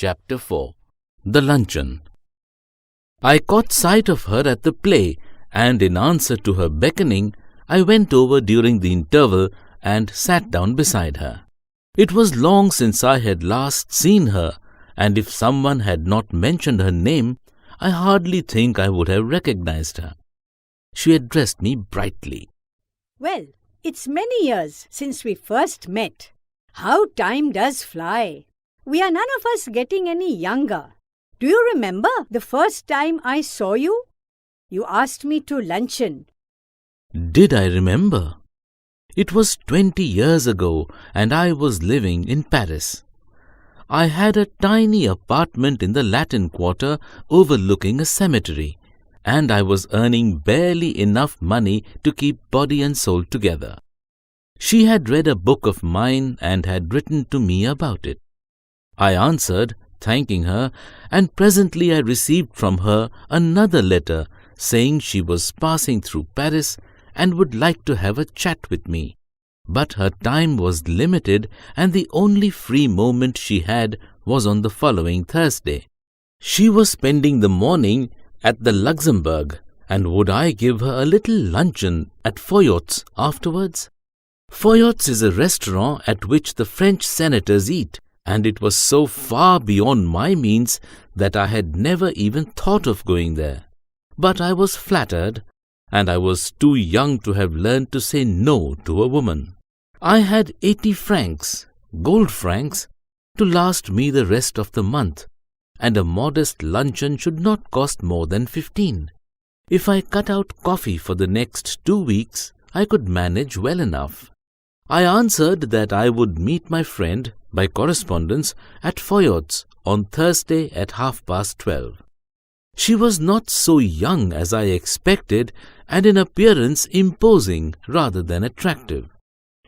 Chapter 4 The Luncheon. I caught sight of her at the play, and in answer to her beckoning, I went over during the interval and sat down beside her. It was long since I had last seen her, and if someone had not mentioned her name, I hardly think I would have recognized her. She addressed me brightly. Well, it's many years since we first met. How time does fly. We are none of us getting any younger. Do you remember the first time I saw you? You asked me to luncheon. Did I remember? It was 20 years ago, and I was living in Paris. I had a tiny apartment in the Latin Quarter overlooking a cemetery, and I was earning barely enough money to keep body and soul together. She had read a book of mine and had written to me about it. I answered, thanking her, and presently I received from her another letter saying she was passing through Paris and would like to have a chat with me. But her time was limited, and the only free moment she had was on the following Thursday. She was spending the morning at the Luxembourg, and would I give her a little luncheon at Foyot's afterwards? Foyot's is a restaurant at which the French senators eat, and it was so far beyond my means that I had never even thought of going there. But I was flattered, and I was too young to have learned to say no to a woman. I had 80 francs, gold francs, to last me the rest of the month, and a modest luncheon should not cost more than 15. If I cut out coffee for the next 2 weeks, I could manage well enough. I answered that I would meet my friend, by correspondence, at Foyot's on Thursday at 12:30. She was not so young as I expected, and in appearance imposing rather than attractive.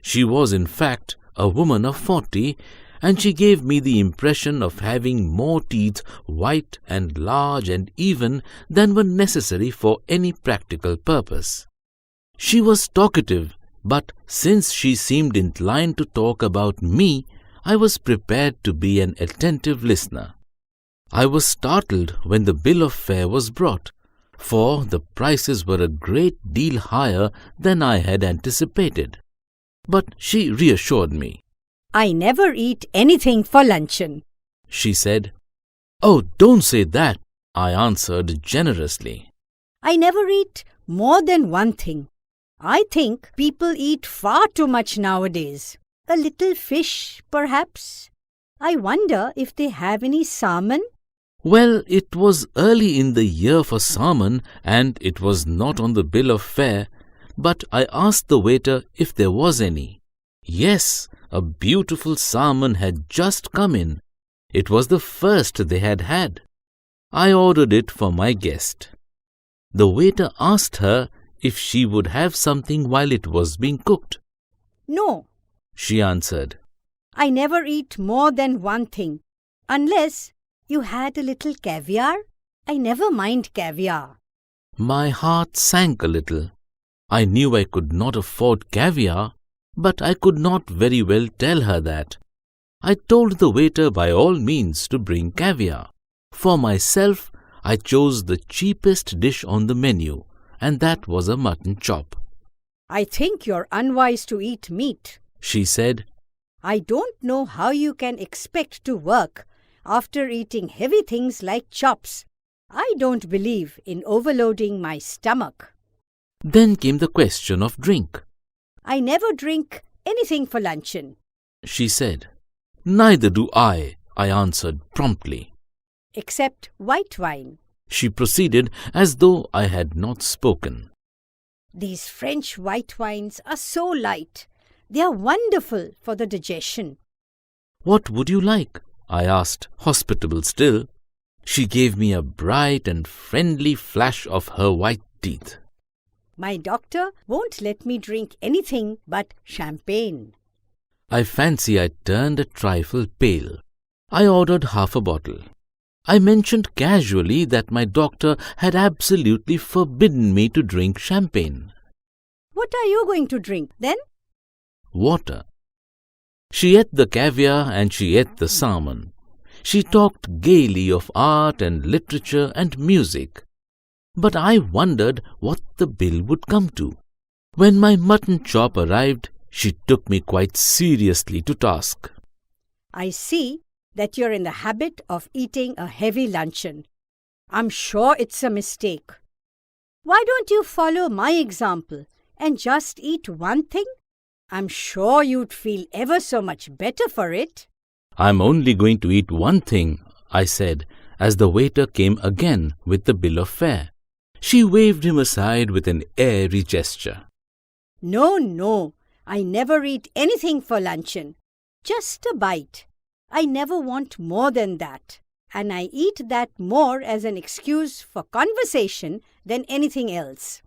She was in fact a woman of 40, and she gave me the impression of having more teeth, white and large and even, than were necessary for any practical purpose. She was talkative, but since she seemed inclined to talk about me, I was prepared to be an attentive listener. I was startled when the bill of fare was brought, for the prices were a great deal higher than I had anticipated. But she reassured me. I never eat anything for luncheon, she said. Oh, don't say that, I answered generously. I never eat more than one thing. I think people eat far too much nowadays. A little fish, perhaps. I wonder if they have any salmon. Well, it was early in the year for salmon, and it was not on the bill of fare, but I asked the waiter if there was any. Yes, a beautiful salmon had just come in. It was the first they had had. I ordered it for my guest. The waiter asked her if she would have something while it was being cooked. No, she answered. I never eat more than one thing, unless you had a little caviar. I never mind caviar. My heart sank a little. I knew I could not afford caviar, but I could not very well tell her that. I told the waiter by all means to bring caviar. For myself, I chose the cheapest dish on the menu, and that was a mutton chop. I think you're unwise to eat meat, she said. I don't know how you can expect to work after eating heavy things like chops. I don't believe in overloading my stomach. Then came the question of drink. I never drink anything for luncheon, she said. Neither do I answered promptly. Except white wine, she proceeded as though I had not spoken. These French white wines are so light. They are wonderful for the digestion. What would you like? I asked, hospitable still. She gave me a bright and friendly flash of her white teeth. My doctor won't let me drink anything but champagne. I fancy I turned a trifle pale. I ordered half a bottle. I mentioned casually that my doctor had absolutely forbidden me to drink champagne. What are you going to drink then? Water. She ate the caviar and she ate the salmon. She talked gaily of art and literature and music. But I wondered what the bill would come to. When my mutton chop arrived, she took me quite seriously to task. I see that you're in the habit of eating a heavy luncheon. I'm sure it's a mistake. Why don't you follow my example and just eat one thing? I'm sure you'd feel ever so much better for it. I'm only going to eat one thing, I said, as the waiter came again with the bill of fare. She waved him aside with an airy gesture. No, I never eat anything for luncheon. Just a bite. I never want more than that. And I eat that more as an excuse for conversation than anything else.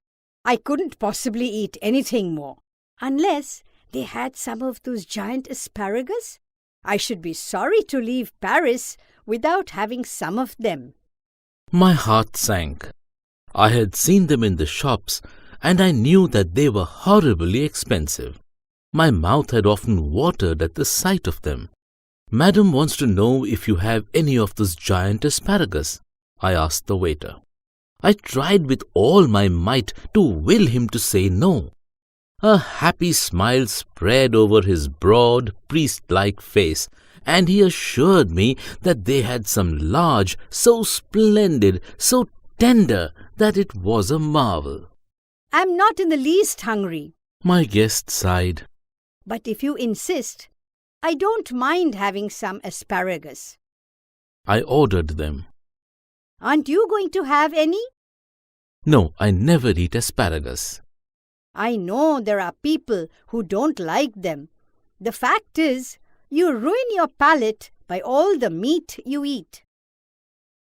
I couldn't possibly eat anything more. Unless they had some of those giant asparagus. I should be sorry to leave Paris without having some of them. My heart sank. I had seen them in the shops, and I knew that they were horribly expensive. My mouth had often watered at the sight of them. Madam wants to know if you have any of those giant asparagus, I asked the waiter. I tried with all my might to will him to say no. A happy smile spread over his broad, priest-like face, and he assured me that they had some large, so splendid, so tender, that it was a marvel. I'm not in the least hungry. My guest sighed. But if you insist, I don't mind having some asparagus. I ordered them. Aren't you going to have any? No, I never eat asparagus. I know there are people who don't like them. The fact is, you ruin your palate by all the meat you eat.